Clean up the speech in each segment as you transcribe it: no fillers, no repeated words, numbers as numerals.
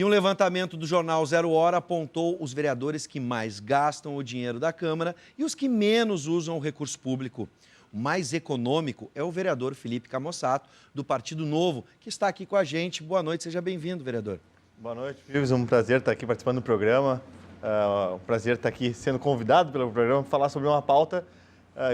E um levantamento do jornal Zero Hora apontou os vereadores que mais gastam o dinheiro da Câmara e os que menos usam o recurso público. O mais econômico é o vereador Felipe Camossato, do Partido Novo, que está aqui com a gente. Boa noite, seja bem-vindo, vereador. Boa noite, Vives. Um prazer estar aqui participando do programa. Um prazer estar aqui sendo convidado pelo programa para falar sobre uma pauta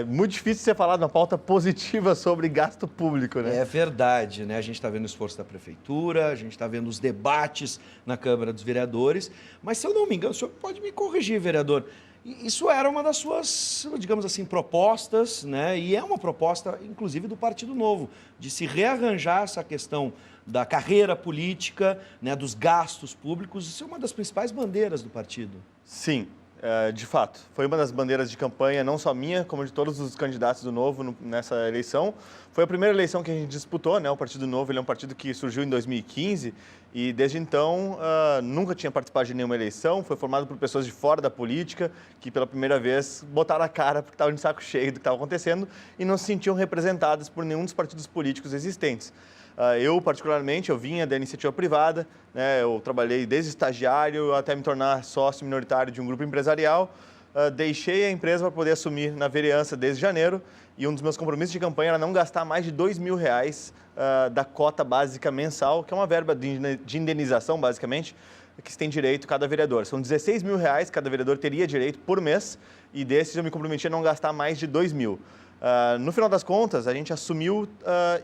muito difícil de ser falado, uma pauta positiva sobre gasto público, né? É verdade, né? A gente está vendo o esforço da Prefeitura, a gente está vendo os debates na Câmara dos Vereadores, mas se eu não me engano, o senhor pode me corrigir, vereador, isso era uma das suas, digamos assim, propostas, né? E é uma proposta, inclusive, do Partido Novo, de se rearranjar essa questão da carreira política, né, dos gastos públicos. Isso é uma das principais bandeiras do partido. Sim, de fato. Foi uma das bandeiras de campanha, não só minha, como de todos os candidatos do Novo nessa eleição. Foi a primeira eleição que a gente disputou, né? O Partido Novo ele é um partido que surgiu em 2015 e, desde então, nunca tinha participado de nenhuma eleição. Foi formado por pessoas de fora da política que, pela primeira vez, botaram a cara porque estavam de saco cheio do que estava acontecendo e não se sentiam representadas por nenhum dos partidos políticos existentes. Eu, particularmente, eu vinha da iniciativa privada, né? Eu trabalhei desde estagiário até me tornar sócio minoritário de um grupo empresarial. Deixei a empresa para poder assumir na vereança desde janeiro e um dos meus compromissos de campanha era não gastar mais de R$2.000 da cota básica mensal, que é uma verba de indenização, basicamente, que se tem direito cada vereador. São R$16.000 que cada vereador teria direito por mês e desses eu me comprometi a não gastar mais de R$2.000. No final das contas, a gente assumiu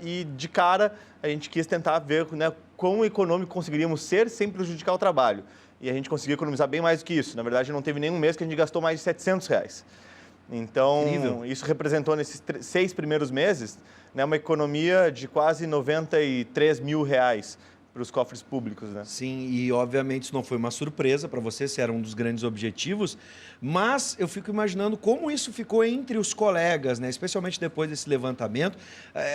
e, de cara, a gente quis tentar ver, né, quão econômico conseguiríamos ser sem prejudicar o trabalho. E a gente conseguiu economizar bem mais do que isso. Na verdade, não teve nenhum mês que a gente gastou mais de R$700. Então, incrível. Isso representou, nesses 6 primeiros meses, né, uma economia de quase R$93.000 para os cofres públicos, né? Sim, e obviamente isso não foi uma surpresa para você, se era um dos grandes objetivos, mas eu fico imaginando como isso ficou entre os colegas, né? Especialmente depois desse levantamento.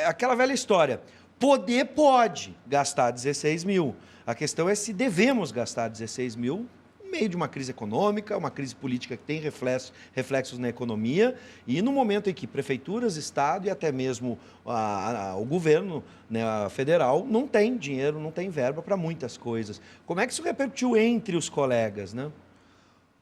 Aquela velha história, poder pode gastar 16 mil, a questão é se devemos gastar 16 mil no meio de uma crise econômica, uma crise política que tem reflexos na economia e no momento em que prefeituras, Estado e até mesmo o governo, né, federal não tem dinheiro, não tem verba para muitas coisas. Como é que isso repercutiu entre os colegas, né?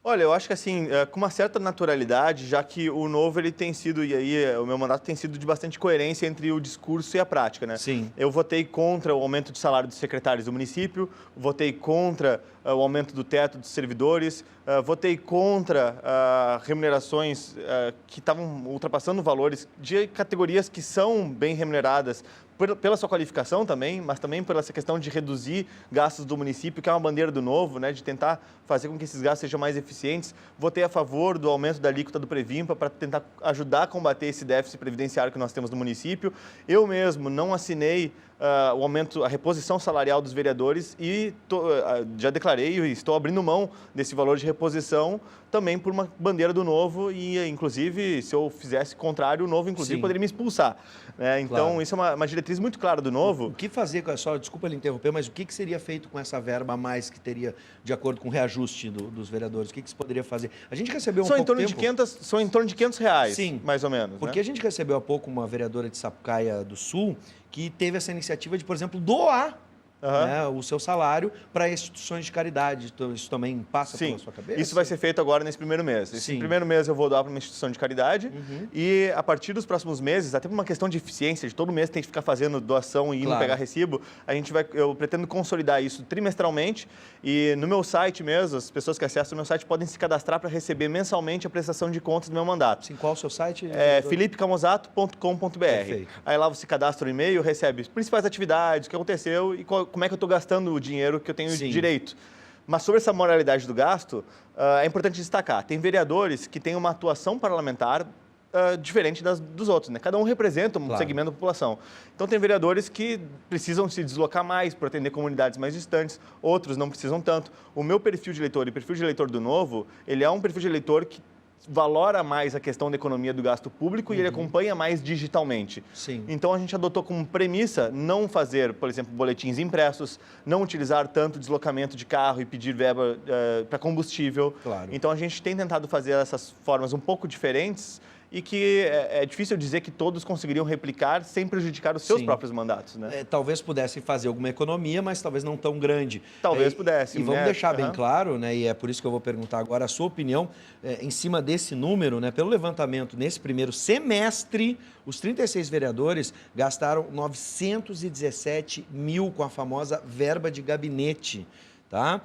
Olha, eu acho que assim, com uma certa naturalidade, já que o Novo ele tem sido, e aí o meu mandato tem sido de bastante coerência entre o discurso e a prática, né? Sim. Eu votei contra o aumento de salário dos secretários do município, votei contra o aumento do teto dos servidores, votei contra remunerações que estavam ultrapassando valores de categorias que são bem remuneradas, pela sua qualificação também, mas também pela essa questão de reduzir gastos do município, que é uma bandeira do Novo, né, de tentar fazer com que esses gastos sejam mais eficientes. Votei a favor do aumento da alíquota do Previmpa para tentar ajudar a combater esse déficit previdenciário que nós temos no município. Eu mesmo não assinei o aumento, a reposição salarial dos vereadores e já declarei e estou abrindo mão desse valor de reposição também por uma bandeira do Novo e, inclusive, se eu fizesse contrário, o Novo, inclusive, Sim. poderia me expulsar. Então, claro. Isso é uma diretriz muito clara do Novo. O que fazer, só desculpa lhe interromper, mas o que seria feito com essa verba a mais que teria, de acordo com o reajuste dos vereadores? O que se poderia fazer? A gente recebeu são em torno de R$500, sim, mais ou menos. Porque né? A gente recebeu há pouco uma vereadora de Sapucaia do Sul que teve essa iniciativa de, por exemplo, doar né, o seu salário para instituições de caridade. Então, isso também passa pela sua cabeça? Isso vai ser feito agora nesse primeiro mês. Esse primeiro mês eu vou doar para uma instituição de caridade e a partir dos próximos meses, até por uma questão de eficiência, de todo mês tem que ficar fazendo doação e indo pegar recibo, eu pretendo consolidar isso trimestralmente e no meu site mesmo, as pessoas que acessam o meu site podem se cadastrar para receber mensalmente a prestação de contas do meu mandato. Sim, qual é o seu site? É felipecamosato.com.br. Aí lá você cadastra o e-mail, recebe as principais atividades, o que aconteceu e como é que eu estou gastando o dinheiro que eu tenho direito. Mas sobre essa moralidade do gasto, é importante destacar, tem vereadores que têm uma atuação parlamentar diferente dos outros, né? Cada um representa um segmento da população. Então tem vereadores que precisam se deslocar mais para atender comunidades mais distantes, outros não precisam tanto. O meu perfil de eleitor e o perfil de eleitor do Novo, ele é um perfil de eleitor que valora mais a questão da economia do gasto público e ele acompanha mais digitalmente. Sim. Então, a gente adotou como premissa não fazer, por exemplo, boletins impressos, não utilizar tanto deslocamento de carro e pedir verba para combustível. Claro. Então, a gente tem tentado fazer essas formas um pouco diferentes e que é difícil dizer que todos conseguiriam replicar sem prejudicar os seus próprios mandatos, né? Talvez pudessem fazer alguma economia, mas talvez não tão grande. Talvez pudessem, E vamos né? deixar bem claro, né, e é por isso que eu vou perguntar agora a sua opinião, em cima desse número, né, pelo levantamento, nesse primeiro semestre, os 36 vereadores gastaram 917 mil com a famosa verba de gabinete. Tá?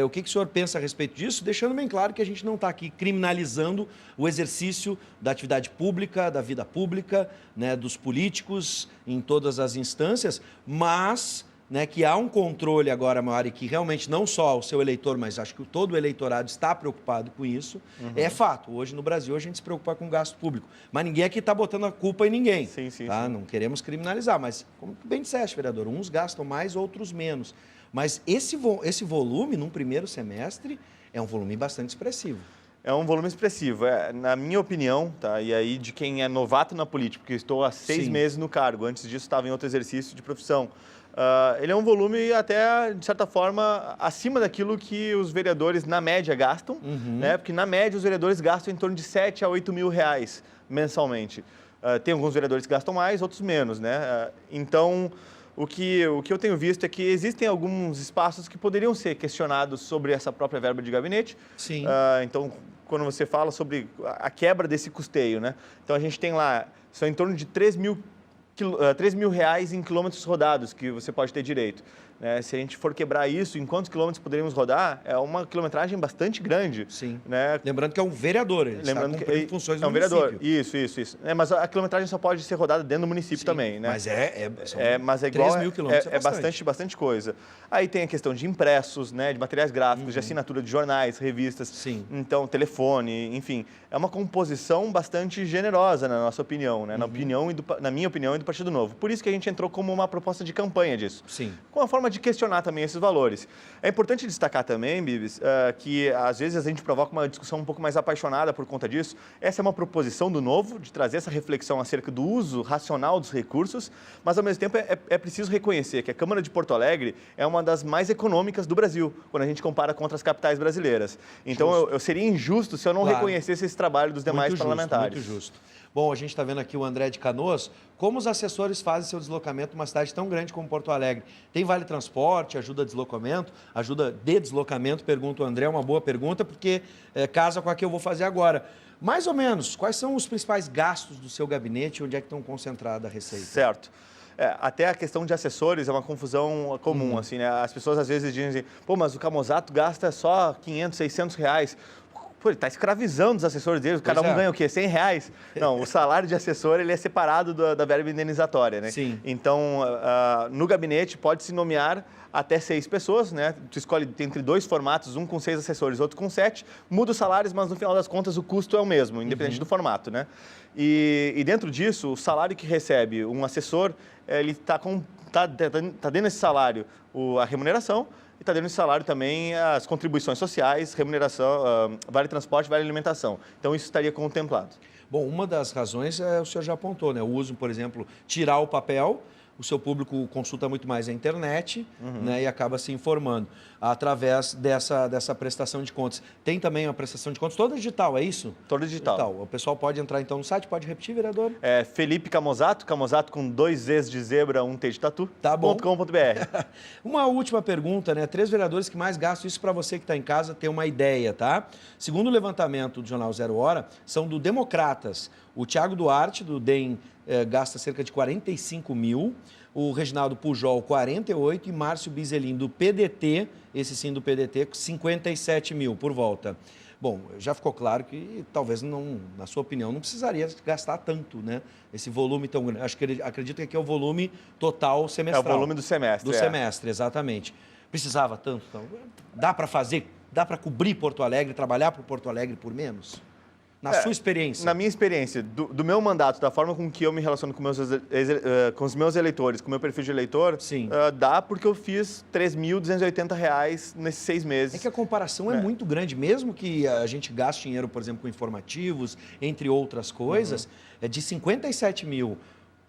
O que o senhor pensa a respeito disso? Deixando bem claro que a gente não está aqui criminalizando o exercício da atividade pública, da vida pública, né, dos políticos em todas as instâncias, mas, né, que há um controle agora maior e que realmente não só o seu eleitor, mas acho que todo o eleitorado está preocupado com isso. É fato, hoje no Brasil a gente se preocupa com o gasto público, mas ninguém aqui está botando a culpa em ninguém. Sim, sim, tá? sim. Não queremos criminalizar, mas como bem disseste, vereador, uns gastam mais, outros menos. Mas esse volume, num primeiro semestre, é um volume bastante expressivo. É um volume expressivo. Na minha opinião, tá? E aí de quem é novato na política, porque estou há 6 meses no cargo, antes disso estava em outro exercício de profissão. Ele é um volume até, de certa forma, acima daquilo que os vereadores, na média, gastam, né? Porque, na média, os vereadores gastam em torno de 7 a 8 mil reais mensalmente. Tem alguns vereadores que gastam mais, outros menos, né? Então, o que eu tenho visto é que existem alguns espaços que poderiam ser questionados sobre essa própria verba de gabinete. Sim. Então, quando você fala sobre a quebra desse custeio, né? Então, a gente tem lá, são em torno de 3 mil reais em quilômetros rodados que você pode ter direito. Né? Se a gente for quebrar isso, em quantos quilômetros poderíamos rodar, é uma quilometragem bastante grande. Sim. Né? Lembrando que é um vereador, ele Lembrando está cumprindo que funções é um do município. vereador. Isso. Mas a quilometragem só pode ser rodada dentro do município também, né? Mas mas é igual, 3 mil quilômetros é bastante coisa. Aí tem a questão de impressos, né, de materiais gráficos, de assinatura de jornais, revistas. Sim. Então, telefone, enfim. É uma composição bastante generosa, na nossa opinião, né? Na minha opinião e do Partido Novo. Por isso que a gente entrou como uma proposta de campanha disso. Sim. Com a forma de questionar também esses valores. É importante destacar também, Bibis, que às vezes a gente provoca uma discussão um pouco mais apaixonada por conta disso. Essa é uma proposição do Novo, de trazer essa reflexão acerca do uso racional dos recursos, mas ao mesmo tempo é preciso reconhecer que a Câmara de Porto Alegre é uma das mais econômicas do Brasil, quando a gente compara com outras capitais brasileiras. Então eu seria injusto se eu não reconhecesse esse trabalho dos demais parlamentares. Muito justo. Bom, a gente está vendo aqui o André de Canoas. Como os assessores fazem seu deslocamento numa cidade tão grande como Porto Alegre? Tem vale transporte, ajuda de deslocamento? Pergunta o André, é uma boa pergunta, porque casa com a que eu vou fazer agora. Mais ou menos, quais são os principais gastos do seu gabinete e onde é que estão concentradas a receita? Certo. Até a questão de assessores é uma confusão comum, assim, né? As pessoas às vezes dizem, pô, mas o Camozato gasta só 500, 600 reais. Pô, ele está escravizando os assessores dele, cada um ganha o quê? 100 reais? Não, o salário de assessor ele é separado da verba indenizatória, né? Sim. Então, no gabinete pode-se nomear até 6 pessoas, né? Tu escolhe entre 2 formatos, um com 6 assessores, outro com 7, muda os salários, mas no final das contas o custo é o mesmo, independente do formato, né? E dentro disso, o salário que recebe um assessor, ele está dentro desse salário a remuneração, e está dentro desse salário também as contribuições sociais, remuneração, vale transporte, vale alimentação. Então, isso estaria contemplado. Bom, uma das razões o senhor já apontou, né? O uso, por exemplo, tirar o papel, o seu público consulta muito mais a internet, né, e acaba se informando através dessa prestação de contas. Tem também uma prestação de contas toda digital, é isso? Toda digital. O pessoal pode entrar então no site, pode repetir, vereador? Felipe Camozato com 2 Zs de zebra, 1 T de tatu, tá bom. .com.br. Uma última pergunta, né? 3 vereadores que mais gastam, isso para você que está em casa ter uma ideia, tá? Segundo o levantamento do Jornal 0 Hora, são do Democratas. O Thiago Duarte, do DEM, gasta cerca de 45 mil, o Reginaldo Pujol, 48, e Márcio Bizelin, do PDT, esse sim do PDT, 57 mil por volta. Bom, já ficou claro que talvez, não, na sua opinião, não precisaria gastar tanto, né? Esse volume tão grande. Acredito que aqui é o volume total semestral. É o volume do semestre. Do semestre, exatamente. Precisava tanto? Então, dá para fazer, dá para cobrir Porto Alegre, trabalhar para Porto Alegre por menos? Na sua experiência? Na minha experiência, do meu mandato, da forma com que eu me relaciono com os meus eleitores, com o meu perfil de eleitor, dá porque eu fiz R$ 3.280 nesses 6 meses. É que a comparação é muito grande, mesmo que a gente gaste dinheiro, por exemplo, com informativos, entre outras coisas, de 57 mil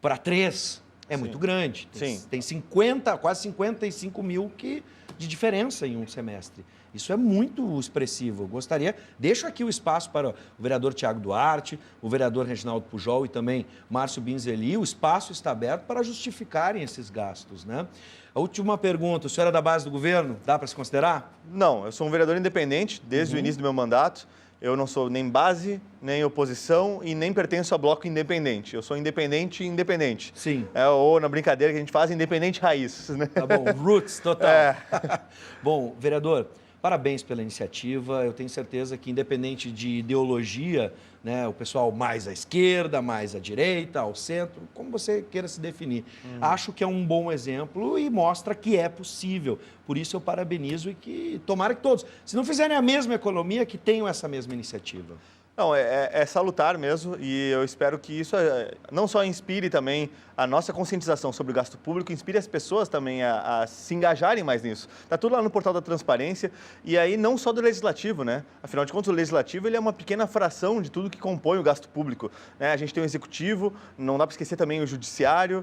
para 3 é muito grande. Tem 50, quase 55 mil de diferença em um semestre. Isso é muito expressivo. Eu gostaria, deixo aqui o espaço para o vereador Tiago Duarte, o vereador Reginaldo Pujol e também Márcio Binzeli. O espaço está aberto para justificarem esses gastos, né? A última pergunta, o senhor é da base do governo? Dá para se considerar? Não, eu sou um vereador independente desde o início do meu mandato. Eu não sou nem base, nem oposição e nem pertenço a bloco independente. Eu sou independente. Sim. Ou na brincadeira que a gente faz, independente raiz. Né? Tá bom, roots total. É. Bom, vereador, parabéns pela iniciativa. Eu tenho certeza que, independente de ideologia, né, o pessoal mais à esquerda, mais à direita, ao centro, como você queira se definir, acho que é um bom exemplo e mostra que é possível. Por isso eu parabenizo e que tomara que todos, se não fizerem a mesma economia, que tenham essa mesma iniciativa. Não, é salutar mesmo e eu espero que isso não só inspire também a nossa conscientização sobre o gasto público, inspire as pessoas também a se engajarem mais nisso. Está tudo lá no portal da transparência e aí não só do legislativo, né? Afinal de contas, o legislativo ele é uma pequena fração de tudo que compõe o gasto público, né? A gente tem o executivo, não dá para esquecer também o judiciário,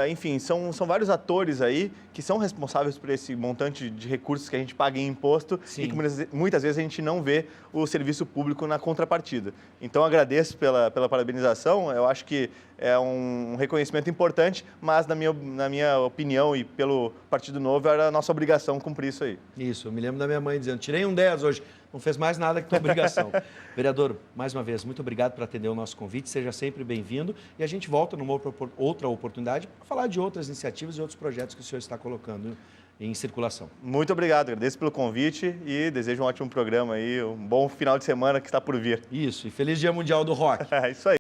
enfim, são vários atores aí que são responsáveis por esse montante de recursos que a gente paga em imposto. Sim. E que muitas vezes a gente não vê o serviço público na contrapartida. Então, agradeço pela parabenização, eu acho que é um reconhecimento importante, mas na minha opinião e pelo Partido Novo, era a nossa obrigação cumprir isso aí. Isso, eu me lembro da minha mãe dizendo, tirei um 10 hoje, não fez mais nada que tua obrigação. Vereador, mais uma vez, muito obrigado por atender o nosso convite, seja sempre bem-vindo e a gente volta numa outra oportunidade para falar de outras iniciativas e outros projetos que o senhor está colocando em circulação. Muito obrigado, agradeço pelo convite e desejo um ótimo programa aí, um bom final de semana que está por vir. Isso, e feliz Dia Mundial do Rock. É isso aí.